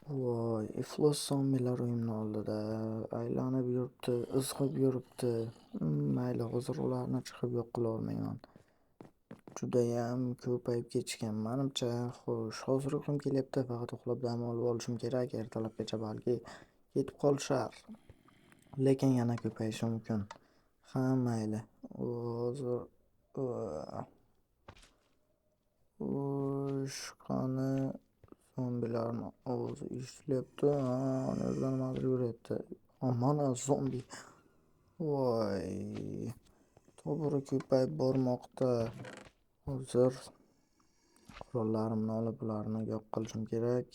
Voy, iflos zombilar uyimni oldida aylanib yuribdi, izg'ib yuribdi. Mayli, hozir ularni chiqib yo'q qilolmayman. Judayam ko'payib ketishgan manimcha. Xo'sh, hozir uyqum kelyapti, faqat uxlab dam olib olishim kerak. Ertalabgacha balki yetib qolishar, lekin yana ko'payishi mumkin. Ha, mayli. Hozir Xo'sh, qani zombilarni ovozi eshitilyapti. Ha, nerdan nimadir yuryapti. Mana zombi. Voy, tobora ko'payib bormoqda. Hozir qurollarimni olib ularni yo'q qilishim kerak.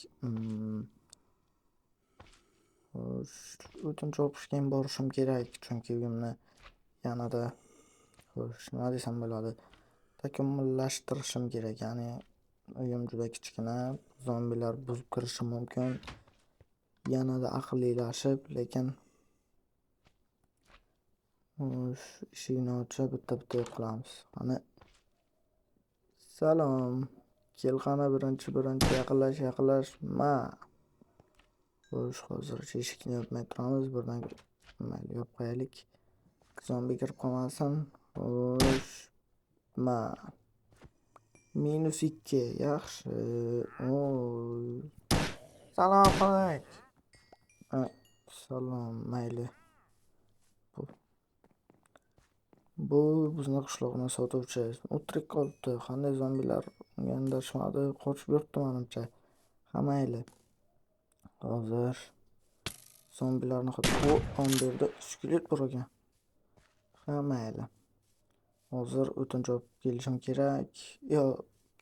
Xo'sh, o'tin chopishga ham borishim kerak, chunki uyimni yanada, xo'sh, nima desam bo'ladi, takomillashtirishim kerak. Ya'ni uyim juda kichkina, zombilar buzib kirishi mumkin. Yanada aqllilashib, lekin xo'sh, eshikni ochib bitta-bitta yo'q qilamiz. Qani, salom. Kel, qani birinchi yaqinlash. Xo'sh, hozircha eshikni yopmay turamiz. Birdan mayli, yopib qo'yaylik. Zombi kirib qolmasin. Xo'sh, -2. Yaxshi. Oy. Salom qiling. Salom, mayli. Bu bizni qishloqni sotuvchi. O'tirik qolibdi. Qanday zombilar unga yondashmadi, qochib yuribdi menimcha. Ha, mayli. Hozir zombilarni on berdi. Skelet bor ekan. Ha, mayli. Hozir o'tin chopib kelishim kerak. Yo,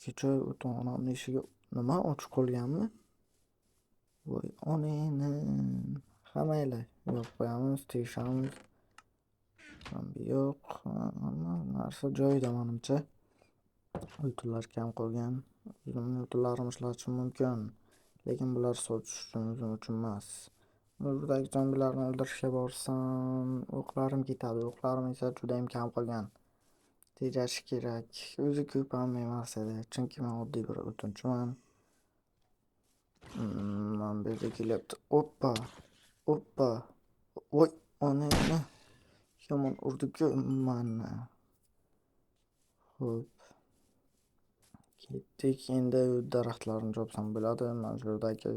kecha o'tinxonamning eshigi nima ochiq qolganmi? Voy, onangni. Ha, mayli. Yopib qo'yamiz, tegishamiz. Zombi yo'q. Hamma narsa joyida menimcha. O'tinlar kam qolgan. O'zimning o'tinlarimni ishlatishim mumkin. Lekin bular sotish uchun emas. Buradagi zombilarni o'ldirishga borsam, o'qlarim ketadi. O'qlarim esa juda ham kam qolgan. Tejashi kerak. O'zi ko'p ham emas edi, chunki men oddiy bir o'tinchiman. Mana bu yerga kelyapti. Oppa. Voy, onangni. Yomon urdi-ku mani. Xo'p. Ketdik. Endi daraxtlarni chopsam bo'ladi. Mana shu yerdagi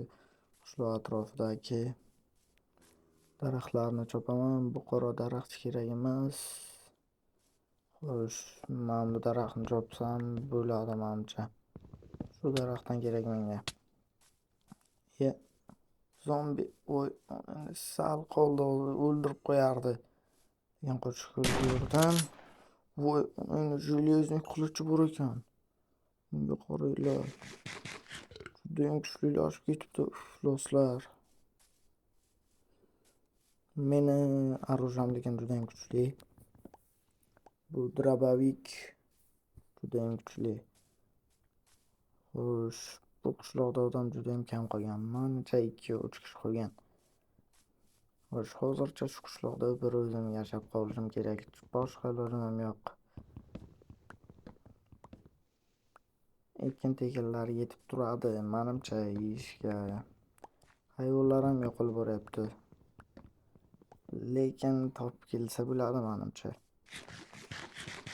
qishloq atrofidagi daraxtlarni chopaman. Bu qora daraxt kerak emas. Xo'sh, mana bu daraxtni chopsam bo'ladi menimcha. Shu daraxtdan kerak menga. Zombi, voy, sal qoldi, o'ldirib qo'yardi. Lekin qochishga ulgurdim. Voy, uning железный qilichi bor ekan. Bunga qaranglar. Judayam kuchlilashib ketibdi, ifloslar. Meni оружием lekin judayam kuchli. Bu drabovik judayam kuchli. Xo'sh, bu qishloqda odam judayam kam qolgan. Menimcha 2-3 kishi qolgan. Xo'sh, hozircha shu qishloqda bir o'zim yashab qolishim kerak. Boshqa ilojim ham yo'q. Ekin-tekinlar yetib turadi, menimcha yeyishga. Hayvonlar ham yo'qolib boryapti. Lekin topib kelsa bo'ladi menimcha.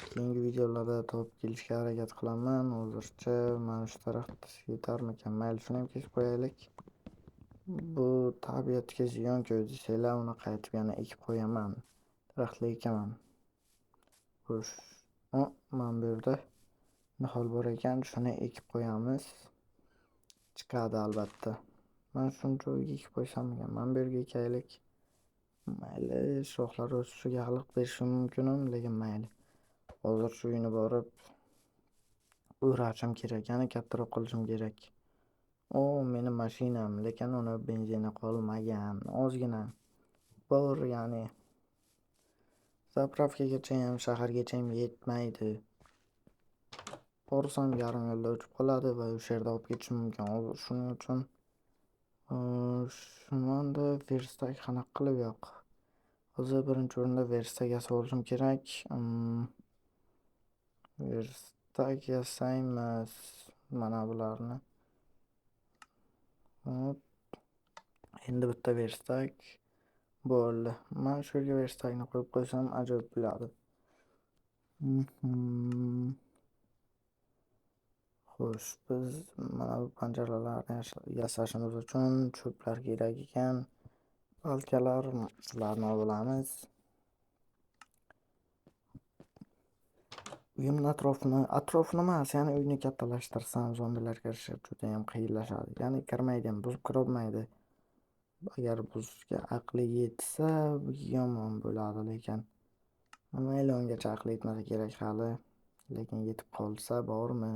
Keyingi videolarda topib kelishga harakat qilaman. Hozircha mana shu daraxt yetarmikan? Mayli, shuni ham kesib qo'yaylik. Bu tabiatga ziyon-ku, desanglar, uni qaytib yana ekib qo'yaman. Daraxtlar ekaman. Xo'sh, mana bu yerda nihol bor ekan, shuni ekib qo'yamiz. Chiqadi albatta. Men shuni joyiga ekib qo'ysam ekan. Mana bu yerga ekaylik. Mayli, shoxlar o'sishiga xalaqit berishi mumkin, lekin mayli. Hozir shu uyni borib o'rashim kerak, ya'ni kattaroq qilishim kerak. Meni mashinam, lekin uni benzini qolmagan, ozgina bor, ya'ni zapravkagacha ham, shahargacha ham yetmaydi. Borsam yarim yo'lda o'chib qoladi va o'sha yerda olib ketishim mumkin. Hozir shuning uchun shunda verstak qanaqa qilib yo'q. Hozir birinchi o'rinda verstak yasab olishim kerak. Verstak yasaymiz mana bularni. Hop. Endi bitta verstak bo'ldi. Men shu yerga verstakni qo'yib qo'ysam ajoyib bo'ladi. Xo'sh, biz mana bu panjaralarni yasashimiz uchun cho'plar kerak ekan. Balkalar, shularni olamiz. Uyimni atrofini emas, ya'ni uyni kattalashtirsam zombilar kirishib juda ham qiyinlashadi. Ya'ni kirmaydi ham, buzib kirolmaydi. Agar buzishga aqli yetsa yomon bo'ladi, lekin mayli, ungacha aqli yetmasa kerak hali. Lekin yetib qolsa bormi?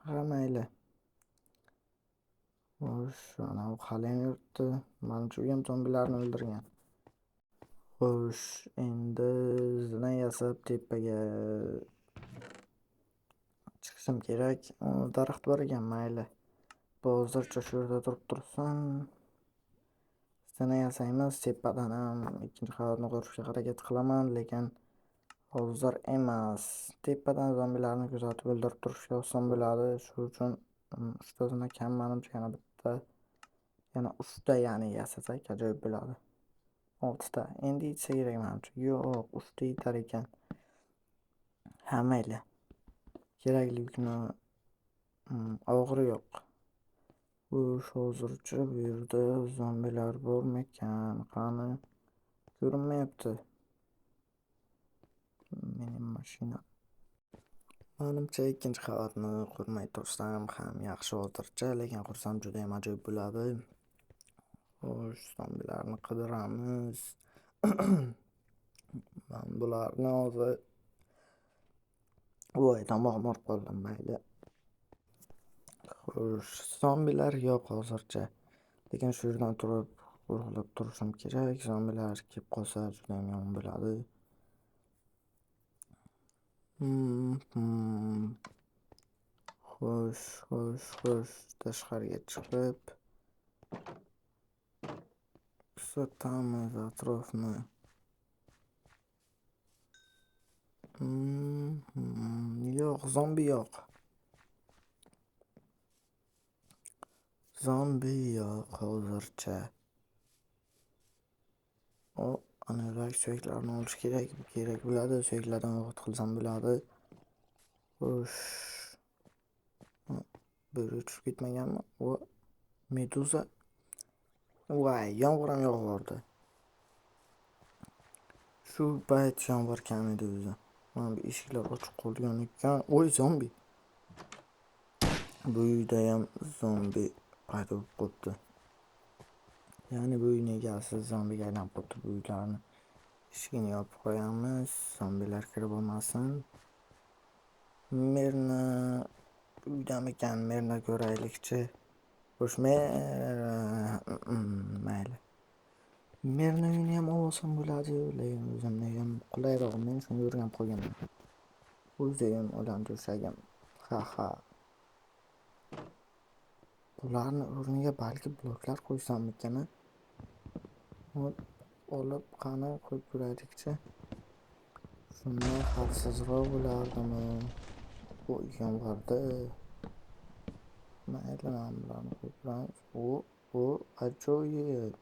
Ha, mayli. Xo'sh, ana u hali ham yuribdi. Menimcha u ham zombilarni o'ldirgan. Xo'sh, endi zina yasab tepaga chiqishim kerak. Daraxt bor ekan, mayli. Hozircha shu yerda tursin. Zina yasaymiz. Tepadan ham ikkinchi qavatni qurishga harakat qilaman, lekin hozir emas. Tepadan zombilarni kuzatib o'ldirib turishga oson bo'ladi. Shuning uchun 3 ta zina kam, menimcha yana bitta, yana 3 ta ya'ni yasasak ajoyib bo'ladi. 6 ta. Endi yetsa kerak menimcha. Yo'q, 3 ta yetar ekan. Ha, mayli. Kerakli yukni og'iri yo'q. Hozircha bu yerda zombilar bormikan? Qani, ko'rinmayapti. Mening mashina. Menimcha ikkinchi qavatni qurmay tursam ham yaxshi hozircha, lekin qursam juda ham ajoyib bo'ladi. Xo'sh, zombilarni qidiramiz. Men bularni hozir voy, tomog'im og'rib qoldi, mayli. Xo'sh, zombilar yo'q hozircha. Lekin shu yerdan turib qo'rqilib turishim kerak. Zombilar kelib qolsa juda ham yomon bo'ladi. Xo'sh, tashqariga chiqib kuzatamiz atrofni. Yo'q, zombi yo'q. Zombi yo'q hozircha. Anaviydagi suyaklarni olish kerak bo'ladi. Suyaklardan vaqt qilsam bo'ladi. Xo'sh. Bir tushib ketmaganmi? Meduza. Voy, yomg'ir ham yog'ib. Shu payt yomg'ir kam edi o'zi. Mana bu eshiklar ochiq qolgan ekan. Voy, zombi. Bu uyda ham zombi paydo bo'lib qolibdi. Ya'ni bu uyning egasi zombiga aylanib qolibdi. Bu uylarni eshigini yopib qo'yamiz, zombilar kirib olmasin. Merni uydamikan, merni ko'raylikchi. Xo'sh, mayli. Merni uyini ham olsam bo'ladi, lekin o'zimni ham qulayroq. Men shuni o'rganib qolganman. O'zim odamga o'xshagan. Ha. Bularni o'rniga balki bloklar qo'ysammikan? Olib qani qo'yib ko'raylikchi. Shunday xavfsizroq bo'lardimi? Bu yomg'irda. Mayli, men bularni qo'yib ko'ramiz. Ajoyib.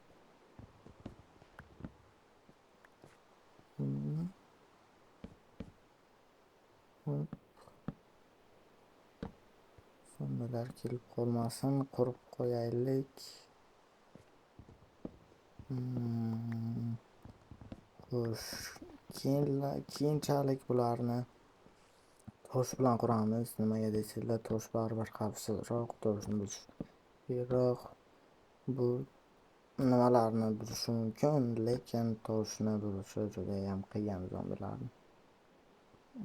Zombilar kelib qolmasin, qurib qo'yaylik. Xo'sh, keyinchalik bularni tosh bilan quramiz. Nimaga deysizlar, tosh baribir xavfsizroq, toshni buzish kerak. Bu nimalarni buzishi mumkin, lekin toshni buzishi juda ham qiyin zombilarni.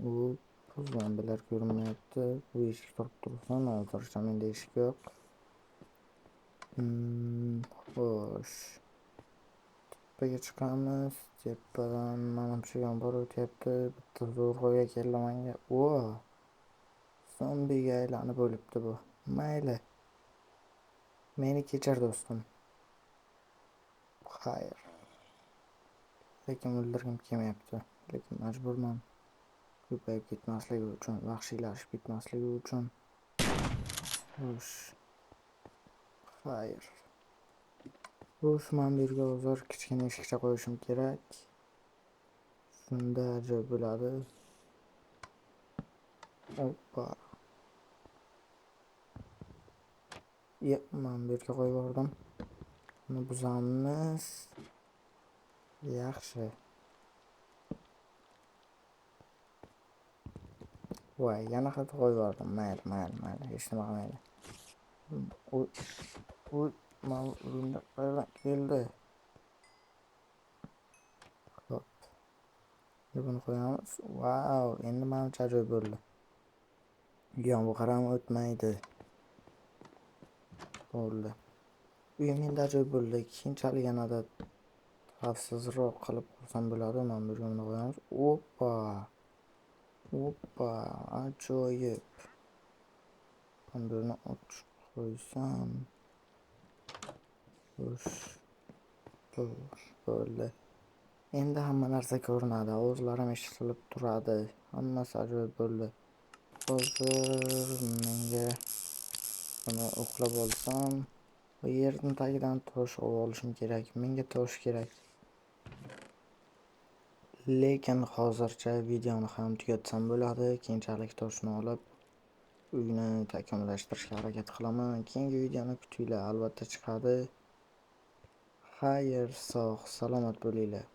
Bu zombilar ko'rinmayapti. Bu eshik tursin, hozircha menda eshik yo'q. Xo'sh. Tepaga chiqamiz. Tepadan menimcha yomg'ir o'tyapti. Bitta zo'rg'aga keldi menga. Zombiga aylanib o'libdi bu. Mayli. Meni kechir do'stim. Xayr. Lekin o'ldirgim kelmayapti. Lekin majburman. Ko'payib ketmasligi uchun, vahshiylashib ketmasligi uchun. Xo'sh. Hayır. Bu Usman birga hozir kichkina eshikcha qo'yishim kerak. Shunda ajoyib bo'ladi. Hoppa. Mana bu yerga qo'yib yubordim. Buni buzamiz. Yaxshi. Voy, yana xato qo'yib yubordim. Mayli, hech nima qilmaydi. U mana bunda qayerdan keldi? Xo'p. Buni qo'yamiz. Vau, endi menimcha ajoyib bo'ldi. Yomg'ir ham o'tmaydi. Bo'ldi. Uyim endi ajoyib bo'ldi. Keyinchalik yanada xavfsizroq qilib qursam bo'ladi. Mana bu yerga buni qo'yamiz. Oppa, ajoyib. Buni ochib qo'ysam. Bo'ldi. Endi hamma narsa ko'rinadi. Ovozlarim eshitilib turadi. Hammasi ajoyib bo'ldi. Hozir menga buni o'qlab olsam, bu yerning tagidan tosh olishim kerak. Menga tosh kerak. Lekin hozircha videoni ham tugatsam bo'ladi. Keyinchalik toshni olib uyni takomillashtirishga harakat qilaman. Keyingi videoni kutinglar, albatta chiqadi. Xayr, sog', salomat bo'linglar.